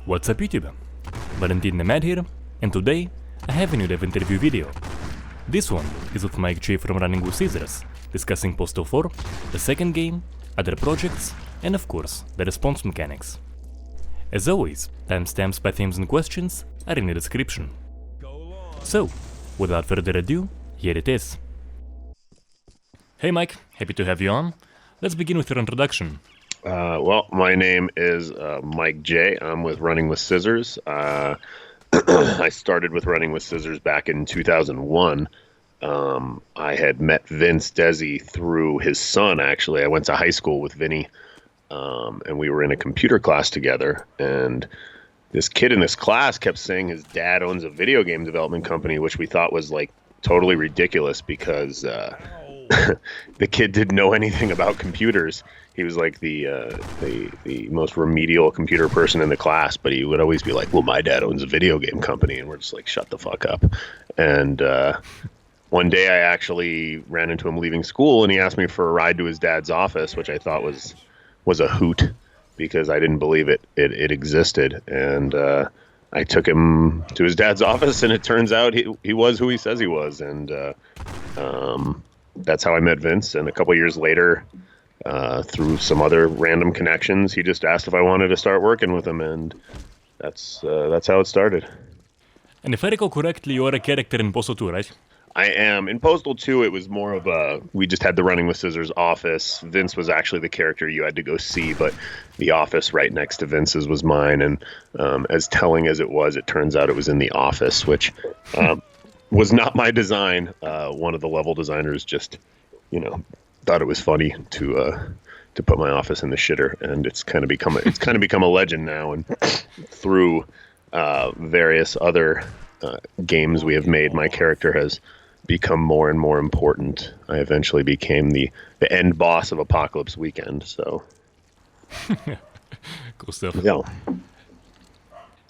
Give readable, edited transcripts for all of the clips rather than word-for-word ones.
What's up YouTube? Valentin the Mad here, and today I have a new dev interview video. This one is with Mike Jaret from Running with Scissors, discussing Postal 4, the second game, other projects, and of course the response mechanics. As always, timestamps by themes and questions are in the description. So, without further ado, here it is. Hey Mike, happy to have you on. Let's begin with your introduction. Well, my name is Mike J. I'm with Running with Scissors. I started with Running with Scissors back in 2001. I had met Vince Desi through his son, actually. I went to high school with Vinny, and we were in a computer class together. And this kid in this class kept saying his dad owns a video game development company, which we thought was like totally ridiculous because the kid didn't know anything about computers. He was like the most remedial computer person in the class, but he would always be like, well, my dad owns a video game company. And we're just like, shut the fuck up. And one day I actually ran into him leaving school, and he asked me for a ride to his dad's office, which I thought was a hoot because I didn't believe it existed. And I took him to his dad's office, and it turns out he was who he says he was. And that's how I met Vince. And a couple years later, through some other random connections, he just asked if I wanted to start working with him, and that's how it started. And if I recall correctly, you are a character in Postal 2, right? I am. In Postal 2, it was more of we just had the Running with Scissors office. Vince was actually the character you had to go see, but the office right next to Vince's was mine. And as telling as it was, it turns out it was in the office, which was not my design. One of the level designers just, thought it was funny to put my office in the shitter, and it's kind of become a legend now. And through various other games we have made, my character has become more and more important. I eventually became the end boss of Apocalypse Weekend. So, cool stuff. Yeah.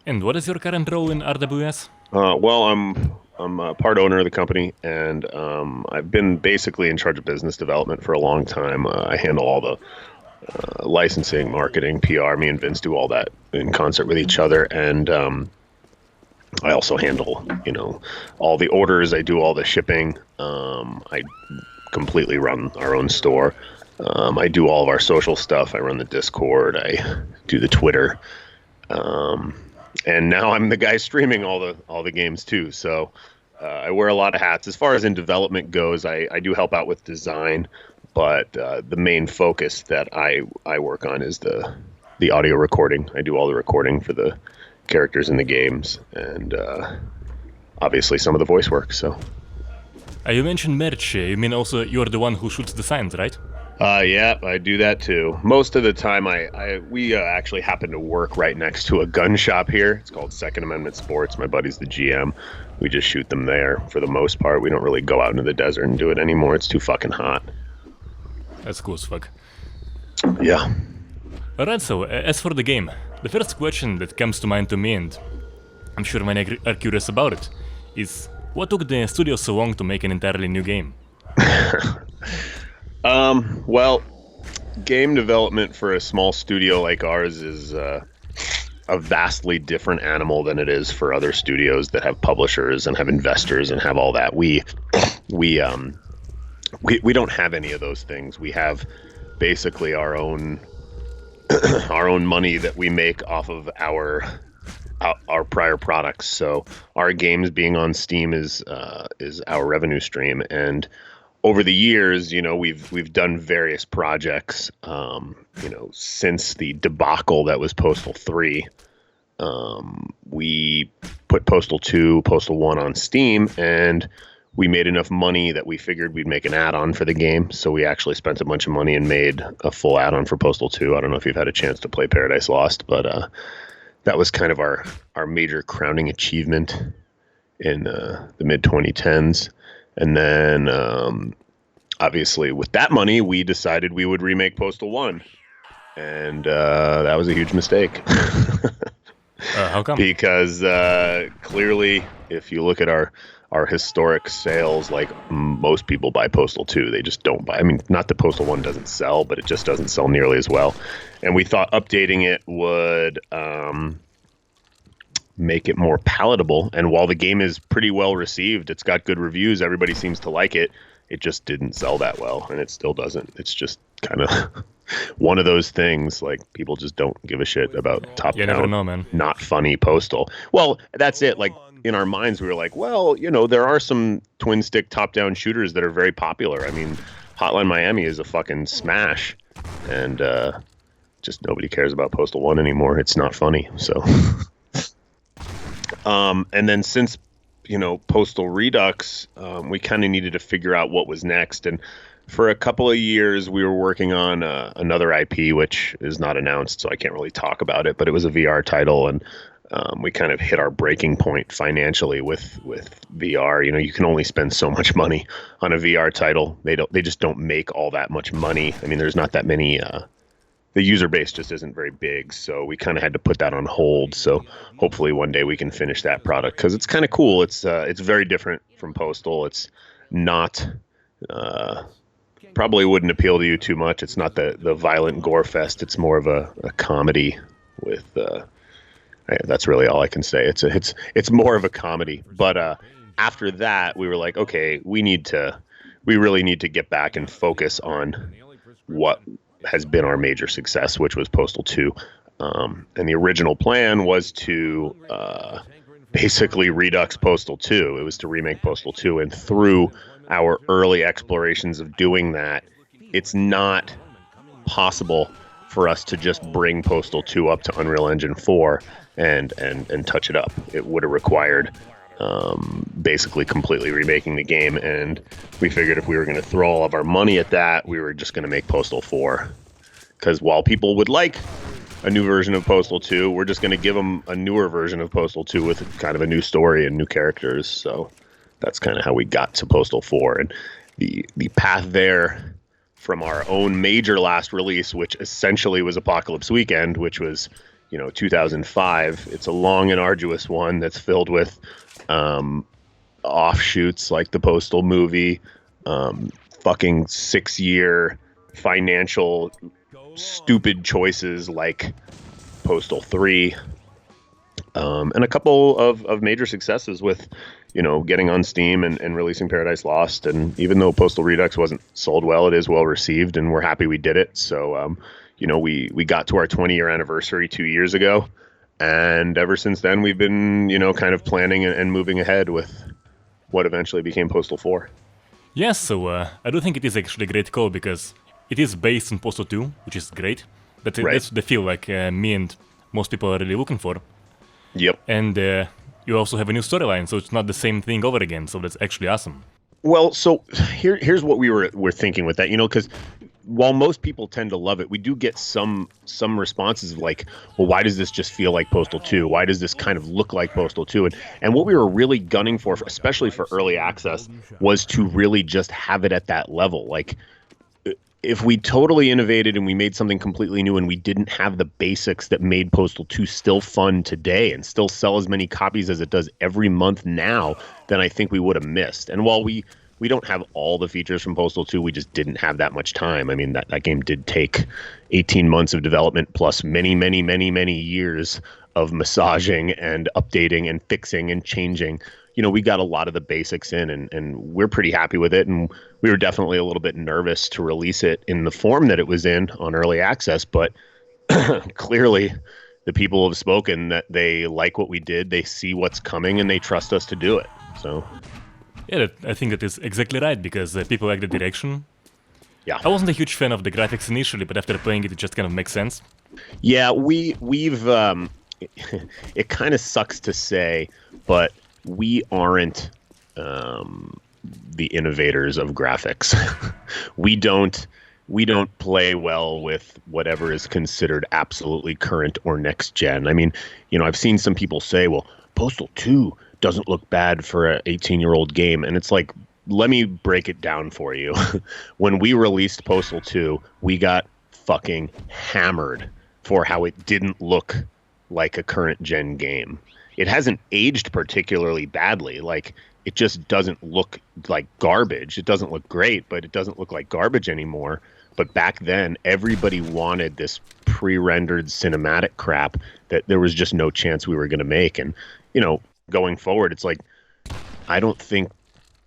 And what is your current role in RWS? Well, I'm a part owner of the company, and I've been basically in charge of business development for a long time. I handle all the licensing, marketing, PR. Me and Vince do all that in concert with each other, and I also handle, all the orders. I do all the shipping. I completely run our own store. I do all of our social stuff. I run the Discord. I do the Twitter. And now I'm the guy streaming all the games too. So I wear a lot of hats. As far as in development goes, I do help out with design, but the main focus that I work on is the audio recording. I do all the recording for the characters in the games, and obviously some of the voice work. So you mentioned merch. You mean also you're the one who shoots the signs, right? Yeah, I do that too. Most of the time, we actually happen to work right next to a gun shop here. It's called Second Amendment Sports. My buddy's the GM. We just shoot them there for the most part. We don't really go out into the desert and do it anymore. It's too fucking hot. That's cool as fuck. Yeah. Alright, so as for the game, the first question that comes to mind to me, and I'm sure many are curious about it, is what took the studio so long to make an entirely new game? Well, game development for a small studio like ours is a vastly different animal than it is for other studios that have publishers and have investors and have all that. We don't have any of those things. We have basically our own money that we make off of our prior products. So our games being on Steam is our revenue stream. And over the years, we've done various projects, since the debacle that was Postal 3. We put Postal 2, Postal 1 on Steam, and we made enough money that we figured we'd make an add-on for the game. So we actually spent a bunch of money and made a full add-on for Postal 2. I don't know if you've had a chance to play Paradise Lost, but that was kind of our major crowning achievement in the mid-2010s. And then, obviously, with that money, we decided we would remake Postal 1. And that was a huge mistake. How come? Because clearly, if you look at our historic sales, like most people buy Postal 2. They just don't buy. I mean, not that Postal 1 doesn't sell, but it just doesn't sell nearly as well. And we thought updating it would make it more palatable. And while the game is pretty well received, it's got good reviews, everybody seems to like it. It just didn't sell that well, and it still doesn't. It's just kind of one of those things. Like, people just don't give a shit about top You never know, man. not funny Postal. Well, that's it. Like, in our minds, we were like, well, there are some twin stick top down shooters that are very popular. I mean, Hotline Miami is a fucking smash, and just nobody cares about Postal 1 anymore. It's not funny. So, and then since Postal Redux, we kind of needed to figure out what was next. And for a couple of years, we were working on another IP, which is not announced, so I can't really talk about it. But it was a VR title, and we kind of hit our breaking point financially with VR. You can only spend so much money on a VR title. They just don't make all that much money. I mean, there's not that many. The user base just isn't very big, so we kind of had to put that on hold. So hopefully one day we can finish that product, because it's kind of cool. It's very different from Postal. It's not probably wouldn't appeal to you too much. It's not the violent gore fest. It's more of a comedy with. That's really all I can say. It's more of a comedy. But after that, we were like, okay, we really need to get back and focus on what has been our major success, which was Postal 2. And the original plan was to basically redux Postal 2. It was to remake Postal 2. And through our early explorations of doing that, it's not possible for us to just bring Postal 2 up to Unreal Engine 4 and touch it up. It would have required basically completely remaking the game, and we figured if we were going to throw all of our money at that, we were just going to make Postal 4. Because while people would like a new version of Postal 2, we're just going to give them a newer version of Postal 2 with kind of a new story and new characters. So that's kind of how we got to Postal 4. And the path there from our own major last release, which essentially was Apocalypse Weekend, which was 2005. It's a long and arduous one that's filled with offshoots like the Postal movie, fucking 6-year financial stupid choices like Postal 3, and a couple of major successes with getting on Steam and releasing Paradise Lost. And even though Postal Redux wasn't sold well, it is well received, and we're happy we did it. So we got to our 20-year anniversary 2 years ago, and ever since then we've been kind of planning and moving ahead with what eventually became Postal 4. Yes, so I do think it is actually a great call, because it is based on Postal 2, which is great. That's the feel like me and most people are really looking for. Yep. And you also have a new storyline, so it's not the same thing over again, so that's actually awesome. Well, so here's what we're thinking with that, because while most people tend to love it, we do get some responses like, well, why does this just feel like Postal 2? Why does this kind of look like Postal 2? And what we were really gunning for, especially for early access, was to really just have it at that level. Like, if we totally innovated and we made something completely new and we didn't have the basics that made Postal 2 still fun today and still sell as many copies as it does every month now, then I think we would have missed. And while we don't have all the features from Postal 2, we just didn't have that much time. I mean, that game did take 18 months of development plus many, many, many, many years of massaging and updating and fixing and changing. We got a lot of the basics in, and we're pretty happy with it. And we were definitely a little bit nervous to release it in the form that it was in on early access. But clearly, the people have spoken that they like what we did, they see what's coming, and they trust us to do it. So, yeah, I think that is exactly right, because people like the direction. Yeah, I wasn't a huge fan of the graphics initially, but after playing it, it just kind of makes sense. Yeah, we've it kind of sucks to say, but we aren't the innovators of graphics. we don't play well with whatever is considered absolutely current or next gen. I mean, I've seen some people say, well, Postal 2 doesn't look bad for an 18-year-old game. And it's like, let me break it down for you. When we released Postal 2, we got fucking hammered for how it didn't look like a current gen game. It hasn't aged particularly badly. Like, it just doesn't look like garbage. It doesn't look great, but it doesn't look like garbage anymore. But back then, everybody wanted this pre-rendered cinematic crap that there was just no chance we were going to make. And, you know, going forward, it's like, I don't think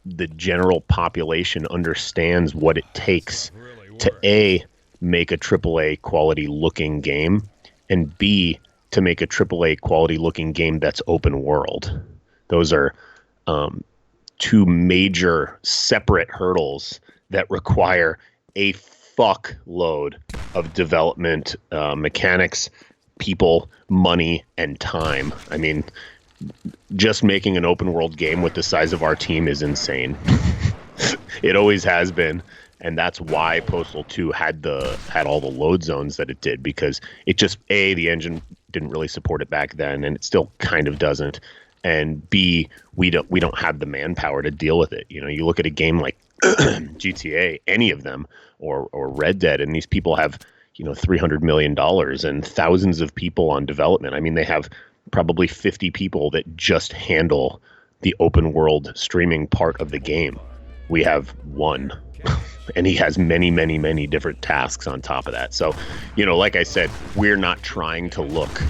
the general population understands what it takes to A, make a AAA quality looking game, and B, to make a AAA quality looking game that's open world. Those are two major separate hurdles that require a fuckload of development, mechanics, people, money, and time. I mean, just making an open world game with the size of our team is insane. It always has been. And that's why Postal 2 had all the load zones that it did, because it just, A, the engine didn't really support it back then, and it still kind of doesn't. And B, we don't have the manpower to deal with it. You know, you look at a game like GTA, any of them, or Red Dead, and these people have, you know, $300 million and thousands of people on development. I mean, they have probably 50 people that just handle the open world streaming part of the game. We have one. And he has many, many, many different tasks on top of that. So, you know, like I said, we're not trying to look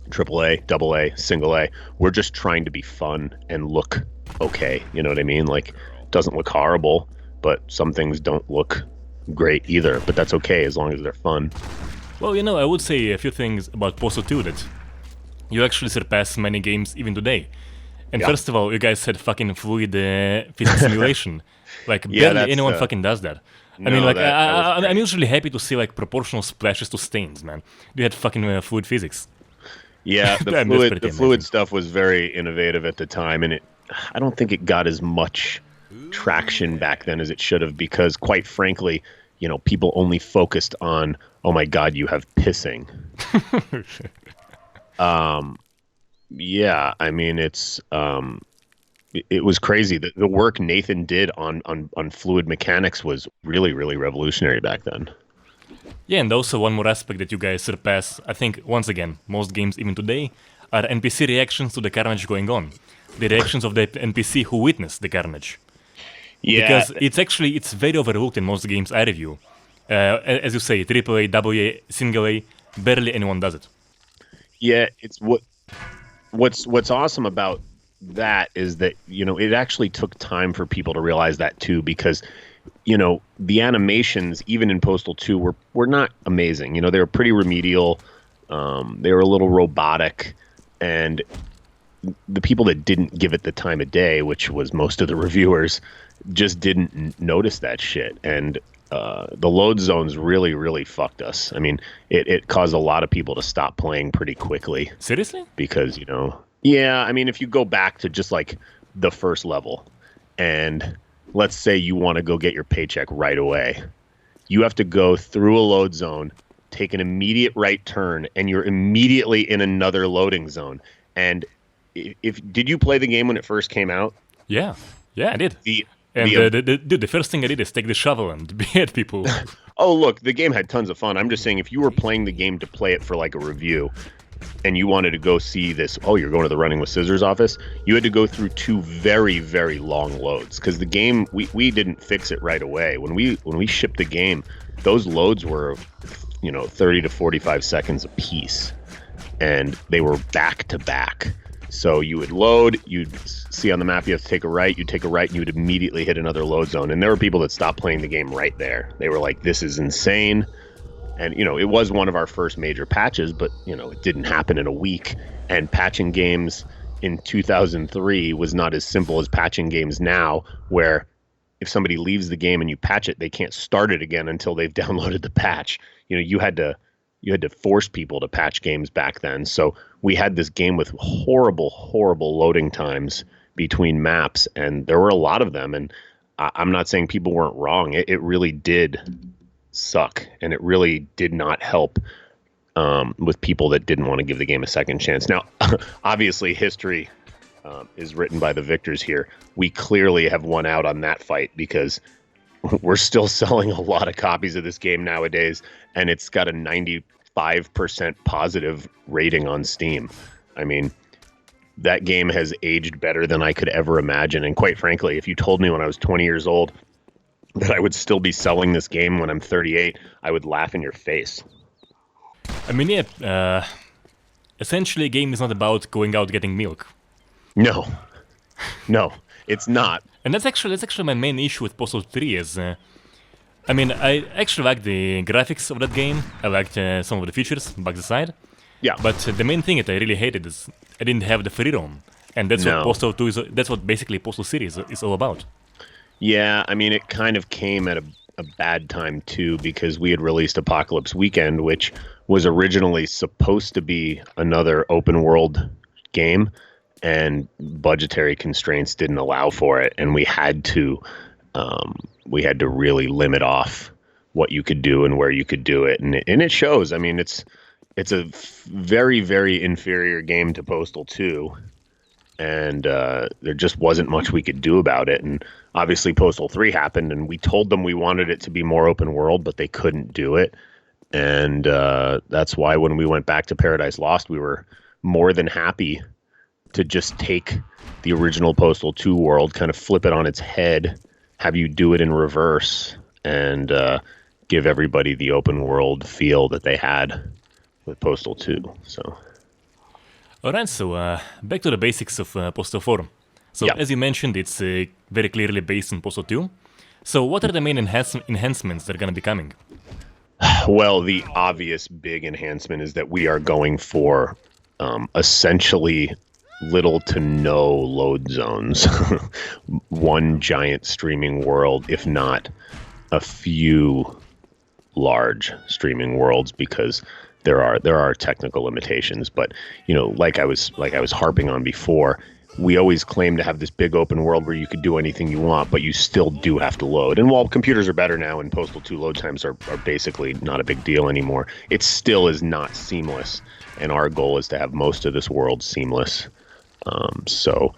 AAA, AA, single A. We're just trying to be fun and look okay. You know what I mean? Like, it doesn't look horrible, but some things don't look great either. But that's okay as long as they're fun. Well, you know, I would say a few things about Postal 2 that you actually surpass many games even today. And first of all, you guys had fucking fluid physics simulation. Like, barely anyone fucking does that. I mean, like, I'm usually happy to see, like, proportional splashes to stains, man. You had fucking fluid physics. Yeah, the fluid stuff was very innovative at the time, and I don't think it got as much traction back then as it should have, because, quite frankly, you know, people only focused on, oh my god, you have pissing. Yeah, I mean, it was crazy. The work Nathan did on fluid mechanics was really, really revolutionary back then. Yeah, and also one more aspect that you guys surpass, I think, once again, most games even today, are NPC reactions to the carnage going on. The reactions of the NPC who witnessed the carnage. Yeah. Because it's very overlooked in most games I review. As you say, AAA, AA, single A, barely anyone does it. Yeah, it's what's awesome about that is that, you know, it actually took time for people to realize that too, because, you know, the animations even in Postal 2 were not amazing. You know, they were pretty remedial. They were a little robotic, and the people that didn't give it the time of day, which was most of the reviewers, just didn't notice that shit. And the load zones really, really fucked us. I mean, it caused a lot of people to stop playing pretty quickly. Seriously? Because, you know, yeah, I mean, if you go back to just like the first level, and let's say you want to go get your paycheck right away, you have to go through a load zone, take an immediate right turn, and you're immediately in another loading zone. And did you play the game when it first came out? Yeah, I did. The first thing I did is take the shovel and behead people. Oh, look, the game had tons of fun. I'm just saying, if you were playing the game to play it for like a review, and you wanted to go see this, oh, you're going to the Running with Scissors office, you had to go through two very, very long loads, because the game, we didn't fix it right away. When we shipped the game, those loads were, you know, 30 to 45 seconds a piece, and they were back to back. So you would load, you'd see on the map you have to take a right, you'd take a right, and you would immediately hit another load zone. And there were people that stopped playing the game right there. They were like, this is insane. And, you know, it was one of our first major patches, but, you know, it didn't happen in a week. And patching games in 2003 was not as simple as patching games now, where if somebody leaves the game and you patch it, they can't start it again until they've downloaded the patch. You know, you had to force people to patch games back then. So we had this game with horrible, horrible loading times between maps, and there were a lot of them. And I'm not saying people weren't wrong. It really did suck, and it really did not help with people that didn't want to give the game a second chance. Now, obviously, history is written by the victors here. We clearly have won out on that fight, because we're still selling a lot of copies of this game nowadays, and it's got a 95% positive rating on Steam. I mean, that game has aged better than I could ever imagine. And quite frankly, if you told me when I was 20 years old that I would still be selling this game when I'm 38, I would laugh in your face. I mean, yeah, essentially a game is not about going out getting milk. No, it's not. And that's actually my main issue with Postal 3 is, I mean, I actually like the graphics of that game, I liked some of the features, bugs aside. Yeah. But the main thing that I really hated is I didn't have the free roam. And that's what Postal 2 is, that's what basically Postal series is all about. Yeah, I mean, it kind of came at a bad time too, because we had released Apocalypse Weekend, which was originally supposed to be another open world game, and budgetary constraints didn't allow for it, and we had to really limit off what you could do and where you could do it, and it shows. I mean, it's a very, very inferior game to Postal 2, and there just wasn't much we could do about it. And obviously Postal 3 happened, and we told them we wanted it to be more open world, but they couldn't do it. And that's why when we went back to Paradise Lost, we were more than happy to just take the original Postal 2 world, kind of flip it on its head, have you do it in reverse, and give everybody the open world feel that they had with Postal 2. So, alright, so back to the basics of Postal 4. So, as you mentioned, it's very clearly based on Postal 2. So, what are the main enhancements that are going to be coming? Well, the obvious big enhancement is that we are going for essentially little to no load zones. One giant streaming world, if not a few large streaming worlds, because there are technical limitations. But like I was harping on before, we always claim to have this big open world where you could do anything you want, but you still do have to load. And while computers are better now and Postal 2 load times are basically not a big deal anymore, it still is not seamless. And our goal is to have most of this world seamless. So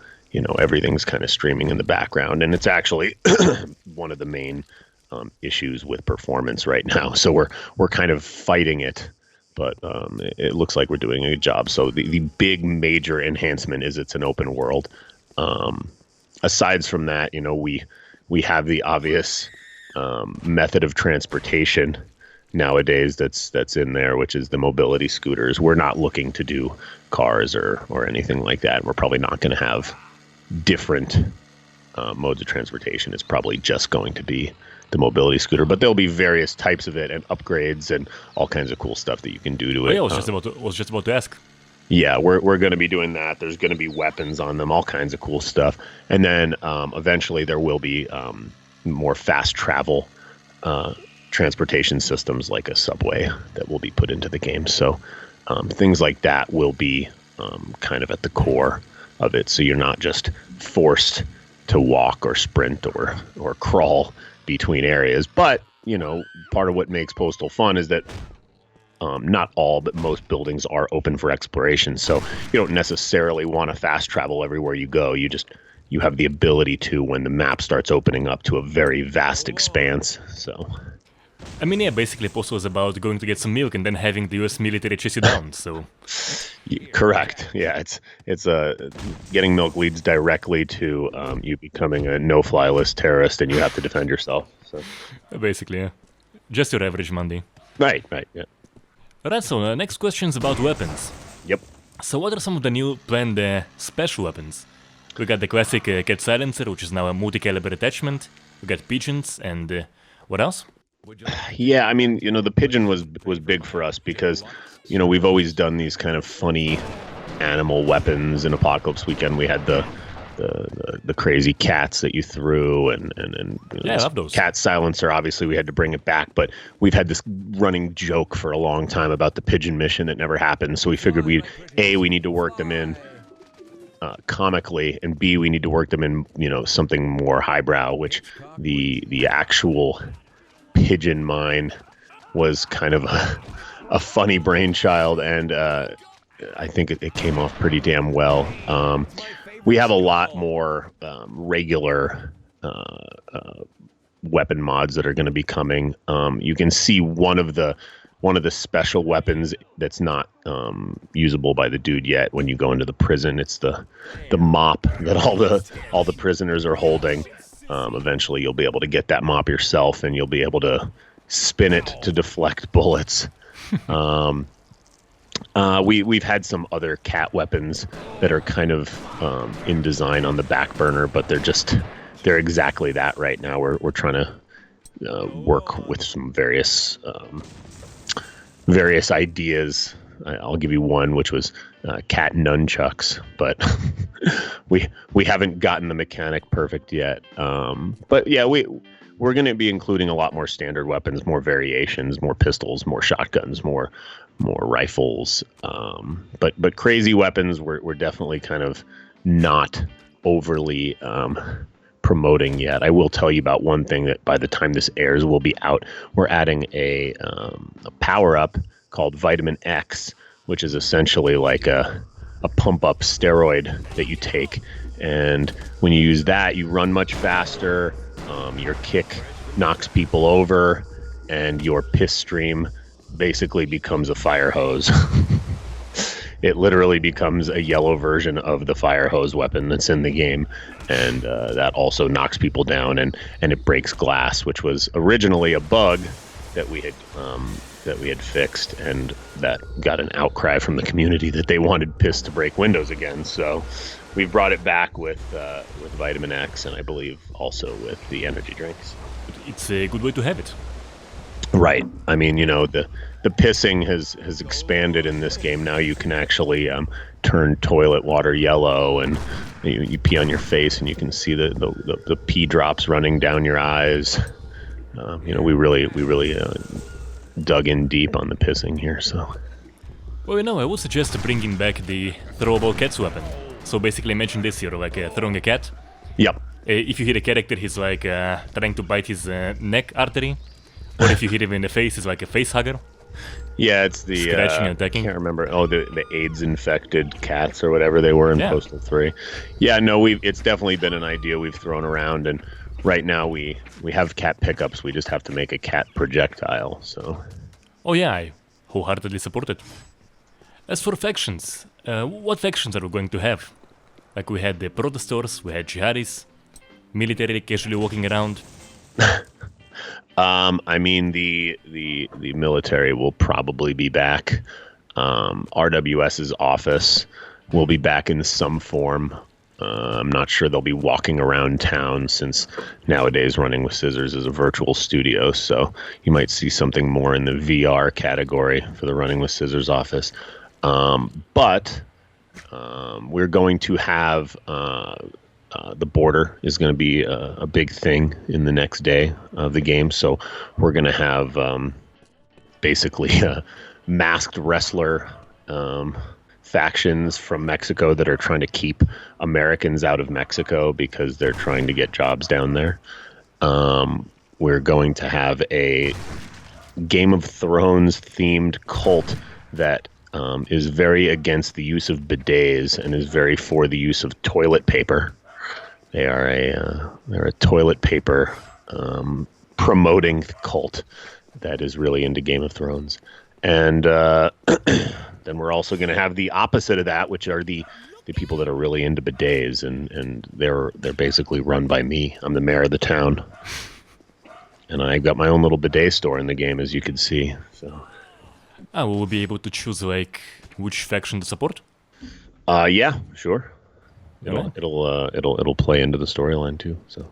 everything's kind of streaming in the background, and it's actually one of the main issues with performance right now. So we're kind of fighting it, but it looks like we're doing a good job. So the big major enhancement is it's an open world. Aside from that, we have the obvious method of transportation nowadays that's in there, which is the mobility scooters. We're not looking to do cars or anything like that. We're probably not going to have different modes of transportation. It's probably just going to be the mobility scooter, but there'll be various types of it and upgrades and all kinds of cool stuff that you can do to it. Yeah, I was just about to ask. Yeah, we're going to be doing that. There's going to be weapons on them, all kinds of cool stuff. And then eventually there will be more fast travel transportation systems like a subway that will be put into the game. So things like that will be kind of at the core of it. So you're not just forced to walk or sprint or crawl between areas. But, part of what makes Postal fun is that not all, but most buildings are open for exploration. So you don't necessarily want to fast travel everywhere you go. You have the ability to when the map starts opening up to a very vast expanse. So, I mean, yeah, basically Postal is about going to get some milk and then having the US military chase you down, so... Correct. Yeah, it's getting milk leads directly to you becoming a no-fly list terrorist, and you have to defend yourself. So basically, yeah. Just your average Monday. Right, yeah. Alright, so next question is about weapons. Yep. So what are some of the new planned special weapons? We got the classic cat silencer, which is now a multi-caliber attachment. We got pigeons, and what else? Yeah, I mean, the pigeon was big for us because, we've always done these kind of funny animal weapons. In Apocalypse Weekend, we had the crazy cats that you threw, and yeah, I love those. Cat silencer. Obviously, we had to bring it back, but we've had this running joke for a long time about the pigeon mission that never happened. So we figured we need to work them in comically, and B, we need to work them in something more highbrow, which the actual pigeon mine was kind of a funny brainchild, and I think it came off pretty damn well. We have a lot more regular weapon mods that are going to be coming. You can see one of the special weapons that's not usable by the dude yet when you go into the prison. It's the mop that all the prisoners are holding. Eventually, you'll be able to get that mop yourself, and you'll be able to spin it to deflect bullets. We've had some other cat weapons that are kind of in design on the back burner, but they're exactly that right now. We're trying to work with some various ideas. I'll give you one, which was cat nunchucks, but we haven't gotten the mechanic perfect yet. But yeah, we're going to be including a lot more standard weapons, more variations, more pistols, more shotguns, more rifles. But crazy weapons, we're definitely kind of not overly promoting yet. I will tell you about one thing that by the time this airs will be out. We're adding a power up called Vitamin X, which is essentially like a pump up steroid that you take. And when you use that, you run much faster. Your kick knocks people over, and your piss stream basically becomes a fire hose. It literally becomes a yellow version of the fire hose weapon that's in the game, and that also knocks people down, and it breaks glass, which was originally a bug that we had fixed, and that got an outcry from the community that they wanted piss to break windows again. So we've brought it back with Vitamin X, and I believe also with the energy drinks. It's a good way to have it. Right. I mean, the pissing has expanded in this game. Now you can actually turn toilet water yellow, and you pee on your face, and you can see the pee drops running down your eyes. We really dug in deep on the pissing here. So. Well, I would suggest bringing back the throwable cat's weapon. So basically, imagine this: you're like throwing a cat. Yep. If you hit a character, he's like trying to bite his neck artery. Or if you hit him in the face, it's like a face-hugger. Yeah, it's the scratching and attacking. I can't remember. Oh, the AIDS-infected cats or whatever they were in Postal 3. Yeah, no, it's definitely been an idea we've thrown around, and right now we have cat pickups. We just have to make a cat projectile. So. Oh yeah, I wholeheartedly support it. As for factions, what factions are we going to have? Like we had the protestors, we had jihadis, military casually walking around. I mean, the military will probably be back. RWS's office will be back in some form. I'm not sure they'll be walking around town, since nowadays Running with Scissors is a virtual studio. So you might see something more in the VR category for the Running with Scissors office. But we're going to have... the border is going to be a big thing in the next day of the game. So we're going to have basically masked wrestler factions from Mexico that are trying to keep Americans out of Mexico because they're trying to get jobs down there. We're going to have a Game of Thrones themed cult that is very against the use of bidets and is very for the use of toilet paper. They're a toilet paper promoting cult that is really into Game of Thrones. And then we're also going to have the opposite of that, which are the people that are really into bidets, and they're basically run by me. I'm the mayor of the town, and I've got my own little bidet store in the game, as you can see. So, will we be able to choose like which faction to support? Yeah, sure. It'll play into the storyline too. So.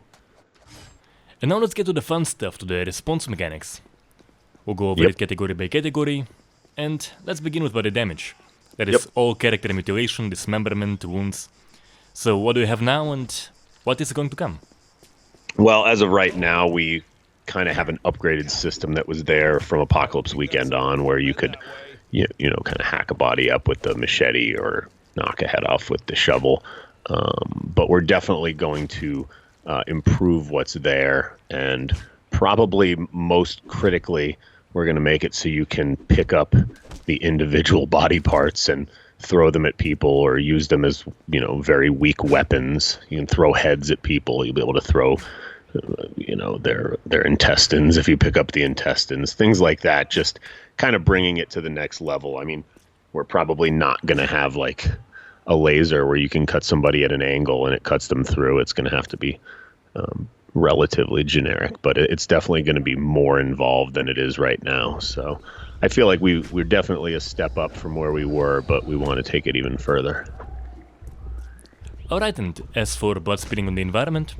And now let's get to the fun stuff, to the response mechanics. We'll go over it category by category, and let's begin with body damage. That is all character mutilation, dismemberment, wounds. So what do we have now, and what is going to come? Well, as of right now, we kind of have an upgraded system that was there from Apocalypse Weekend on, where you could, kind of hack a body up with the machete or knock a head off with the shovel. But we're definitely going to improve what's there, and probably most critically, we're going to make it so you can pick up the individual body parts and throw them at people, or use them as, very weak weapons. You can throw heads at people. You'll be able to throw, their intestines if you pick up the intestines, things like that. Just kind of bringing it to the next level. I mean, we're probably not going to have like a laser where you can cut somebody at an angle and it cuts them through. It's going to have to be relatively generic, but it's definitely going to be more involved than it is right now. So I feel like we're definitely a step up from where we were, but we want to take it even further. Alright, and as for blood spitting on the environment?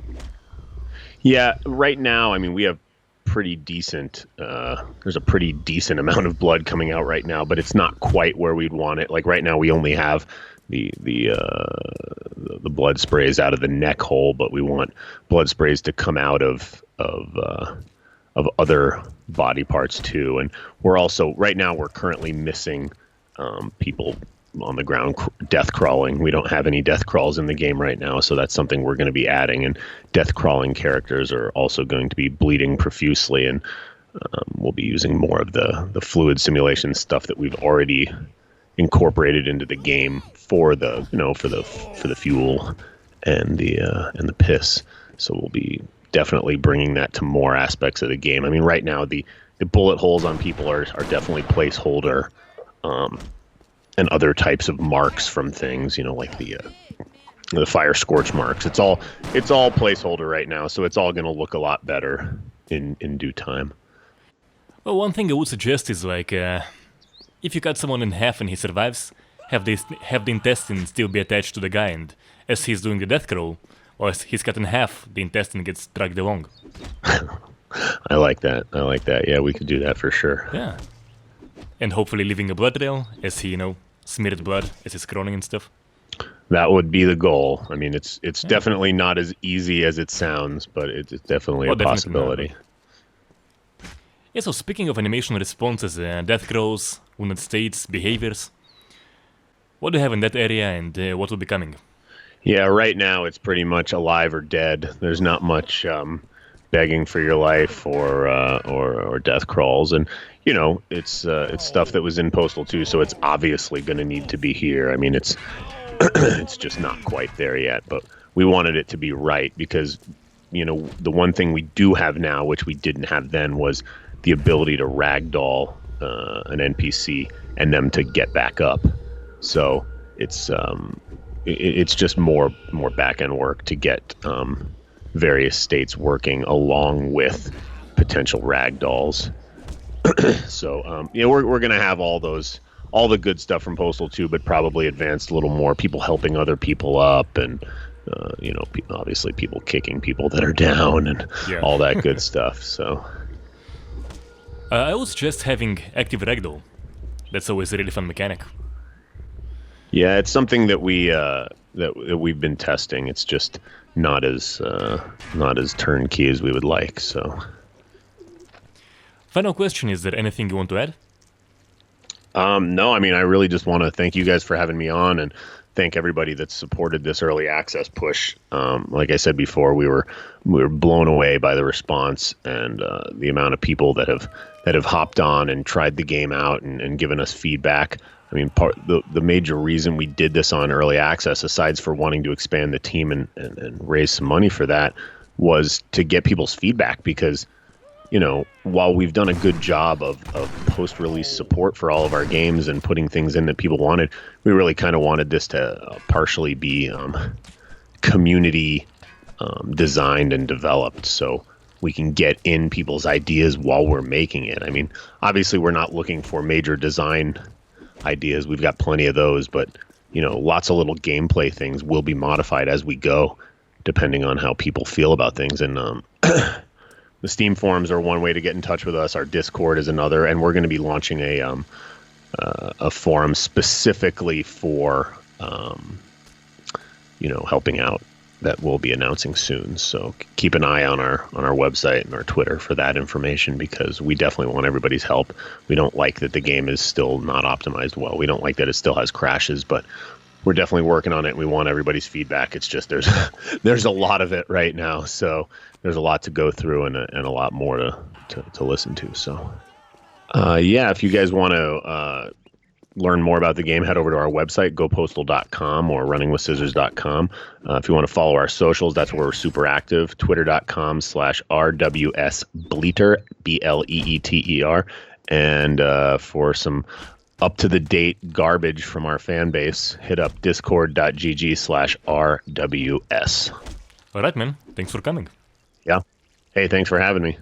Yeah, right now, I mean, we have pretty decent, there's a pretty decent amount of blood coming out right now, but it's not quite where we'd want it. Like right now, we only have the blood sprays out of the neck hole, but we want blood sprays to come out of other body parts too. And we're also, right now, we're currently missing people on the ground death crawling. We don't have any death crawls in the game right now, so that's something we're going to be adding. And death crawling characters are also going to be bleeding profusely, and we'll be using more of the fluid simulation stuff that we've already incorporated into the game for the for the fuel and the piss. So we'll be definitely bringing that to more aspects of the game. I mean, right now the bullet holes on people are definitely placeholder. And other types of marks from things, like the fire scorch marks. It's all placeholder right now, so it's all going to look a lot better in due time. Well, one thing I would suggest is like, if you cut someone in half and he survives, have the intestine still be attached to the guy, and as he's doing the death crawl, or as he's cut in half, the intestine gets dragged along. I like that. Yeah, we could do that for sure. Yeah. And hopefully leaving a blood trail as he, smeared blood as he's crawling and stuff. That would be the goal. I mean, it's definitely not as easy as it sounds, but it's definitely a possibility. Yeah, so speaking of animation responses, death crawls, wounded states, behaviors, what do you have in that area, and what will be coming? Yeah, right now it's pretty much alive or dead. There's not much begging for your life or death crawls, and it's stuff that was in Postal 2, so it's obviously going to need to be here. I mean, it's it's just not quite there yet, but we wanted it to be right because the one thing we do have now, which we didn't have then, was the ability to ragdoll an NPC and them to get back up. So it's just more back end work to get various states working along with potential ragdolls. So we're gonna have all the good stuff from Postal 2, but probably advanced a little more. People helping other people up, and obviously people kicking people that are down, and all that good stuff. So I would suggest having active ragdoll. That's always a really fun mechanic. Yeah, it's something that we've been testing. It's just not as turnkey as we would like. So. Final question, is there anything you want to add? No, I mean, I really just want to thank you guys for having me on, and thank everybody that's supported this early access push. Like I said before, we were blown away by the response and the amount of people that have hopped on and tried the game out and given us feedback. I mean, the major reason we did this on early access, aside for wanting to expand the team and raise some money for that, was to get people's feedback, because while we've done a good job of post-release support for all of our games and putting things in that people wanted, we really kind of wanted this to partially be community designed and developed, so we can get in people's ideas while we're making it. I mean, obviously we're not looking for major design ideas. We've got plenty of those, but lots of little gameplay things will be modified as we go, depending on how people feel about things. And the Steam forums are one way to get in touch with us. Our Discord is another, and we're going to be launching a forum specifically for helping out, that we'll be announcing soon. So keep an eye on our website and our Twitter for that information, because we definitely want everybody's help. We don't like that the game is still not optimized well. We don't like that it still has crashes, but we're definitely working on it. We want everybody's feedback. It's just there's a lot of it right now, so there's a lot to go through and a lot more to listen to. So if you guys want to learn more about the game, head over to our website, gopostal.com or runningwithscissors.com. If you want to follow our socials, that's where we're super active. Twitter.com/RWSBleeter, BLEETER. And for some up-to-the-date garbage from our fan base, hit up discord.gg/RWS. All right, man. Thanks for coming. Yeah. Hey, thanks for having me.